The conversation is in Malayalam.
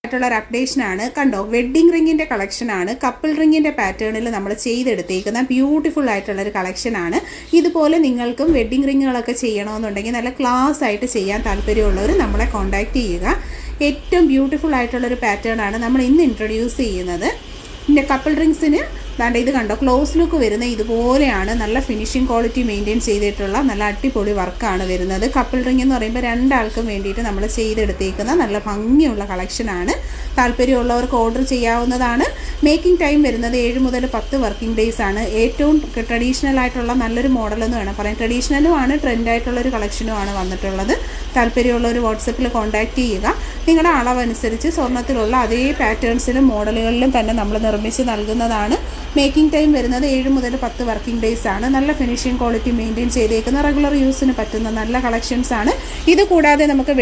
ആയിട്ടുള്ള ഒരു അപ്ഡേഷനാണ്. കണ്ടോ, വെഡ്ഡിംഗ് റിങ്ങിൻ്റെ കളക്ഷനാണ്. കപ്പിൾ റിങ്ങിൻ്റെ പാറ്റേണിൽ നമ്മൾ ചെയ്തെടുത്തേക്കുന്ന ബ്യൂട്ടിഫുൾ ആയിട്ടുള്ളൊരു കളക്ഷനാണ്. ഇതുപോലെ നിങ്ങൾക്കും വെഡ്ഡിംഗ് റിങ്ങുകളൊക്കെ ചെയ്യണമെന്നുണ്ടെങ്കിൽ നല്ല ക്ലാസ് ആയിട്ട് ചെയ്യാൻ താല്പര്യമുള്ളവർ നമ്മളെ കോൺടാക്റ്റ് ചെയ്യുക. ഏറ്റവും ബ്യൂട്ടിഫുൾ ആയിട്ടുള്ളൊരു പാറ്റേൺ ആണ് നമ്മൾ ഇന്ന് ഇൻട്രൊഡ്യൂസ് ചെയ്യുന്നത്. പിന്നെ കപ്പിൾ റിങ്സിന് ദാണ്ട് ഇത് കണ്ടോ, ക്ലോസ് ലുക്ക് വരുന്ന ഇതുപോലെയാണ്. നല്ല ഫിനിഷിംഗ് ക്വാളിറ്റി മെയിൻറ്റെയിൻ ചെയ്തിട്ടുള്ള നല്ല അടിപൊളി വർക്കാണ് വരുന്നത്. കപ്പിൾ റിംഗ് എന്ന് പറയുമ്പോൾ രണ്ടാൾക്കും വേണ്ടിയിട്ട് നമ്മൾ ചെയ്തെടുത്തേക്കുന്ന നല്ല ഭംഗിയുള്ള കളക്ഷനാണ്. താല്പര്യമുള്ളവർക്ക് ഓർഡർ ചെയ്യാവുന്നതാണ്. മേക്കിംഗ് ടൈം വരുന്നത് 7 മുതൽ 10 വർക്കിംഗ് ഡേയ്സ് ആണ്. ഏറ്റവും ട്രഡീഷണൽ ആയിട്ടുള്ള നല്ലൊരു മോഡലെന്ന് വേണം പറയാം. ട്രഡീഷണലുമാണ്, ട്രെൻഡായിട്ടുള്ളൊരു കളക്ഷനുമാണ് വന്നിട്ടുള്ളത്. താല്പര്യമുള്ളവർ വാട്സപ്പിൽ കോൺടാക്റ്റ് ചെയ്യുക. നിങ്ങളുടെ അളവനുസരിച്ച് സ്വർണ്ണത്തിലുള്ള അതേ പാറ്റേൺസിലും മോഡലുകളിലും തന്നെ നമ്മൾ നിർമ്മിച്ച് നൽകുന്നതാണ്. മേക്കിംഗ് ടൈം വരുന്നത് 7 മുതൽ 10 വർക്കിംഗ് ഡേയ്സ് ആണ്. നല്ല ഫിനിഷിംഗ് ക്വാളിറ്റി മെയിൻറ്റെയിൻ ചെയ്തേക്കുന്ന റെഗുലർ യൂസിന് പറ്റുന്ന നല്ല കളക്ഷൻസ് ആണ്. ഇത് കൂടാതെ നമുക്ക്